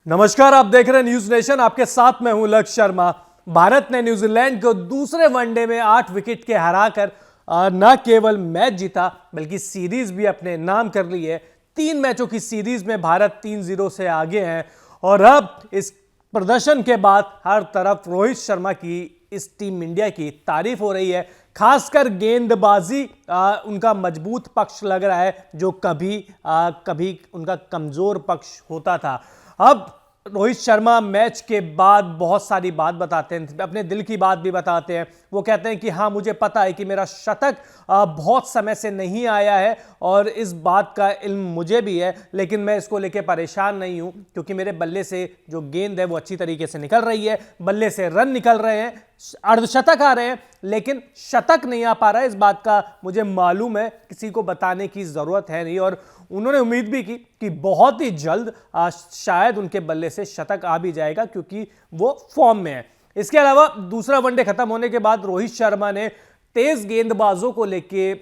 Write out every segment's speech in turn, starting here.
नमस्कार, आप देख रहे हैं न्यूज नेशन। आपके साथ मैं हूं लक्ष्य शर्मा। भारत ने न्यूजीलैंड को दूसरे वनडे में 8 विकेट के हराकर न केवल मैच जीता बल्कि सीरीज भी अपने नाम कर ली है। 3 मैचों की सीरीज में भारत 3-0 से आगे है और अब इस प्रदर्शन के बाद हर तरफ रोहित शर्मा की इस टीम इंडिया की तारीफ हो रही है। खासकर गेंदबाजी उनका मजबूत पक्ष लग रहा है, जो कभी उनका कमजोर पक्ष होता था। अब रोहित शर्मा मैच के बाद बहुत सारी बात बताते हैं, अपने दिल की बात भी बताते हैं। वो कहते हैं कि हाँ, मुझे पता है कि मेरा शतक बहुत समय से नहीं आया है और इस बात का इल्म मुझे भी है, लेकिन मैं इसको लेके परेशान नहीं हूं क्योंकि मेरे बल्ले से जो गेंद है वो अच्छी तरीके से निकल रही है, बल्ले से रन निकल रहे हैं, अर्धशतक आ रहे हैं, लेकिन शतक नहीं आ पा रहा है। इस बात का मुझे मालूम है, किसी को बताने की जरूरत है नहीं। और उन्होंने उम्मीद भी की कि बहुत ही जल्द शायद उनके बल्ले से शतक आ भी जाएगा क्योंकि वो फॉर्म में है। इसके अलावा दूसरा वनडे खत्म होने के बाद रोहित शर्मा ने तेज गेंदबाजों को लेके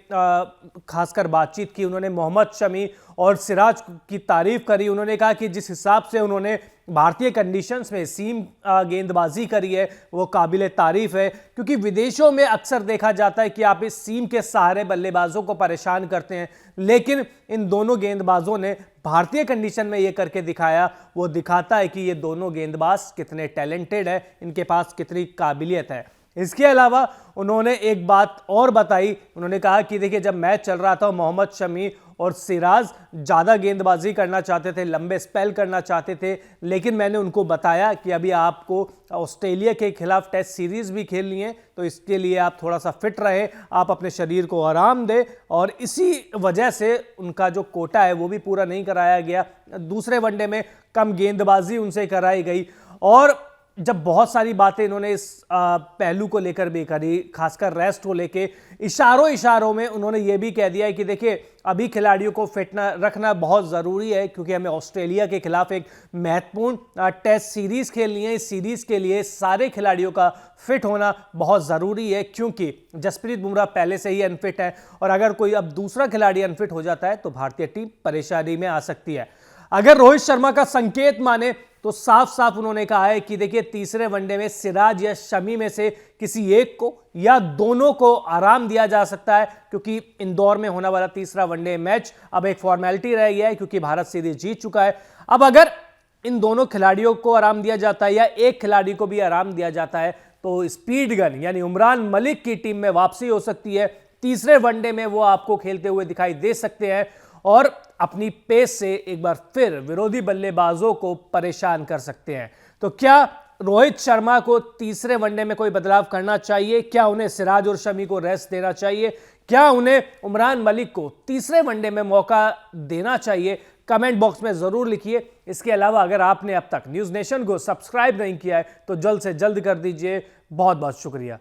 खासकर बातचीत की। उन्होंने मोहम्मद शमी और सिराज की तारीफ करी। उन्होंने कहा कि जिस हिसाब से उन्होंने भारतीय कंडीशंस में सीम गेंदबाजी करी है वो काबिले तारीफ है, क्योंकि विदेशों में अक्सर देखा जाता है कि आप इस सीम के सहारे बल्लेबाजों को परेशान करते हैं, लेकिन इन दोनों गेंदबाजों ने भारतीय कंडीशन में ये करके दिखाया। वो दिखाता है कि ये दोनों गेंदबाज कितने टैलेंटेड है, इनके पास कितनी काबिलियत है। इसके अलावा उन्होंने एक बात और बताई। उन्होंने कहा कि देखिए, जब मैच चल रहा था मोहम्मद शमी और सिराज ज़्यादा गेंदबाजी करना चाहते थे, लंबे स्पेल करना चाहते थे, लेकिन मैंने उनको बताया कि अभी आपको ऑस्ट्रेलिया के खिलाफ टेस्ट सीरीज भी खेलनी है, तो इसके लिए आप थोड़ा सा फिट रहे, आप अपने शरीर को आराम दें। और इसी वजह से उनका जो कोटा है वो भी पूरा नहीं कराया गया। दूसरे वनडे में कम गेंदबाजी उनसे कराई गई और जब बहुत सारी बातें इन्होंने इस पहलू को लेकर भी करी, खासकर रेस्ट को लेके इशारों में उन्होंने ये भी कह दिया है कि देखिए, अभी खिलाड़ियों को फिट रखना बहुत ज़रूरी है क्योंकि हमें ऑस्ट्रेलिया के खिलाफ एक महत्वपूर्ण टेस्ट सीरीज़ खेलनी है। इस सीरीज़ के लिए सारे खिलाड़ियों का फिट होना बहुत ज़रूरी है क्योंकि जसप्रीत बुमराह पहले से ही अनफिट है और अगर कोई अब दूसरा खिलाड़ी अनफिट हो जाता है तो भारतीय टीम परेशानी में आ सकती है। अगर रोहित शर्मा का संकेत माने तो साफ साफ उन्होंने कहा है कि देखिए, तीसरे वनडे में सिराज या शमी में से किसी एक को या दोनों को आराम दिया जा सकता है, क्योंकि इंदौर में होने वाला तीसरा वनडे मैच अब एक फॉर्मेलिटी रह गया है क्योंकि भारत सीरीज जीत चुका है। अब अगर इन दोनों खिलाड़ियों को आराम दिया जाता है या एक खिलाड़ी को भी आराम दिया जाता है तो स्पीड गन यानी उमरान मलिक की टीम में वापसी हो सकती है। तीसरे वनडे में वो आपको खेलते हुए दिखाई दे सकते हैं और अपनी पेस से एक बार फिर विरोधी बल्लेबाजों को परेशान कर सकते हैं। तो क्या रोहित शर्मा को तीसरे वनडे में कोई बदलाव करना चाहिए? क्या उन्हें सिराज और शमी को रेस्ट देना चाहिए? क्या उन्हें उमरान मलिक को तीसरे वनडे में मौका देना चाहिए? कमेंट बॉक्स में जरूर लिखिए। इसके अलावा अगर आपने अब तक न्यूज नेशन को सब्सक्राइब नहीं किया है तो जल्द से जल्द कर दीजिए। बहुत बहुत शुक्रिया।